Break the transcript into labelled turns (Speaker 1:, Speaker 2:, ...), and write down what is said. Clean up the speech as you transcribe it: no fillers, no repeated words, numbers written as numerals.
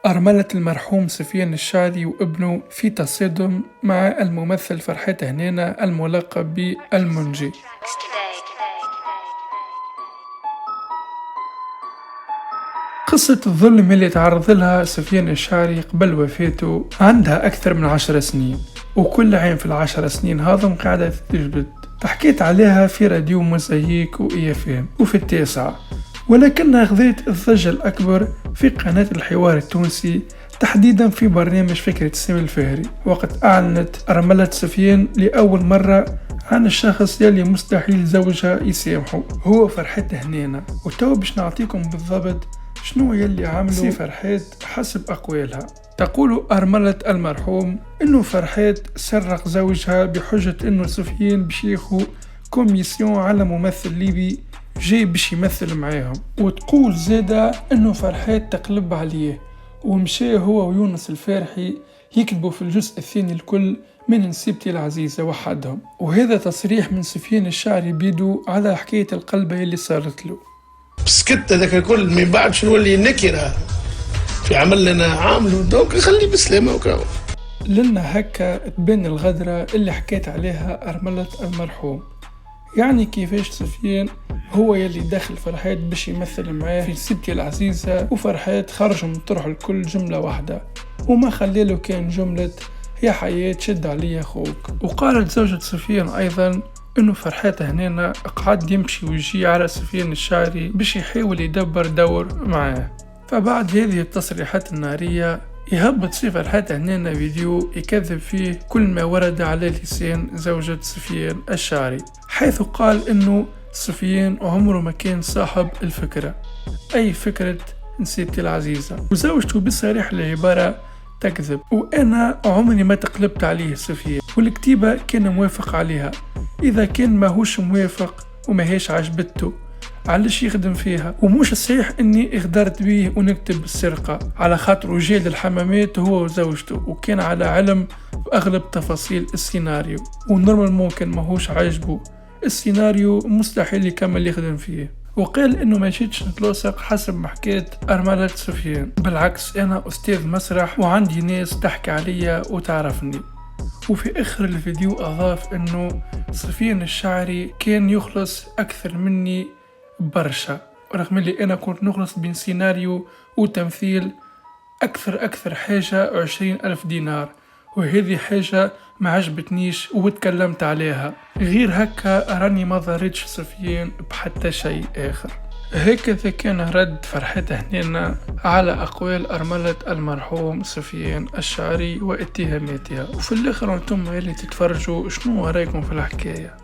Speaker 1: أرملة المرحوم سفيان الشعري وابنه في تصادم مع الممثل فرحات هنينة الملقب بالمنجي. قصة الظلم اللي تعرض لها سفيان الشعري قبل وفاته عندها أكثر من 10 سنين، وكل عام في ال10 سنين هذم قاعدة تجبد. حكيت عليها في راديو موزايك وإيفام وفي التاسعة، ولكنها خذت الضجة الأكبر في قناة الحوار التونسي، تحديدا في برنامج فكرة سامي الفهري، وقت أعلنت أرملة سفيان لأول مرة عن الشخص يلي مستحيل زوجها يسامحه، هو فرحات هنينة. وتو باش نعطيكم بالضبط شنو يلي عملوا سي فرحات حسب أقوالها. تقول أرملة المرحوم إنه فرحات سرق زوجها بحجة إنه سفيان باش ياخو كوميسيون على ممثل ليبي جاي باش يمثل معاهم، وتقول زادة إنه فرحات تقلب عليه ومشى هو ويونس الفارحي يكتبوا في الجزء الثاني الكل من نسيبتي العزيزة وحدهم. وهذا تصريح من سفيان الشعري بيدو على حكاية القلبة اللي صارت له.
Speaker 2: سكت هذاك الكل من بعد شنو اللي نكره في عمل لنا عامله، دوك خليه بسلامه وكاو.
Speaker 1: لنا هكا تبان الغدرة اللي حكيت عليها أرملة المرحوم، يعني كيفاش سفيان هو يلي داخل فرحات باش يمثل معاه في سيبتي العزيزة، وفرحات خرجوا من طرح الكل جملة واحدة وما خليله كان جملة يا حياة شد عليا خوك. وقالت زوجة سفيان أيضا إنه فرحات هنينة قعد يمشي ويجي على سفيان الشعري باش يحاول يدبر دور معاه. فبعد هذه التصريحات النارية يهبط في فرحات هنينة فيديو يكذب فيه كل ما ورد على لسان زوجة سفيان الشعري، حيث قال إنه سفيان عمره ما كان صاحب الفكرة، أي فكرة نسيبتي العزيزة، وزوجته بصريح العبارة تكذب، وأنا عمري ما تقلبت عليه سفيان، والكتيبة كان موافق عليها، إذا كان ماهوش موافق وماهيش عجبته علاش يخدم فيها. ومش صحيح اني اغدرت بيه ونكتب السرقة، على خاطر جيل الحمامات هو وزوجته وكان على علم بأغلب تفاصيل السيناريو، ونورمال ممكن ماهوش عاجبه السيناريو مستحيل يكمل يخدم فيه. وقال انه ما جيتش نتلوثق حسب ما حكيت أرملة سفيان، بالعكس انا استاذ مسرح وعندي ناس تحكي عليا وتعرفني. وفي اخر الفيديو اضاف انه سفيان الشعري كان يخلص اكثر مني برشا، رغم اللي انا كنت نخلص بين سيناريو وتمثيل اكثر حاجة 20,000 دينار، وهذه حاجة ما عجبتنيش وتكلمت عليها. غير هكا راني ما ضريتش سفيان بحتى شيء اخر. هكذا كان رد فرحات هنينة على أقوال أرملة المرحوم سفيان الشعري واتهاماتها. وفي الآخر أنتم اللي تتفرجوا شنو رأيكم في الحكاية.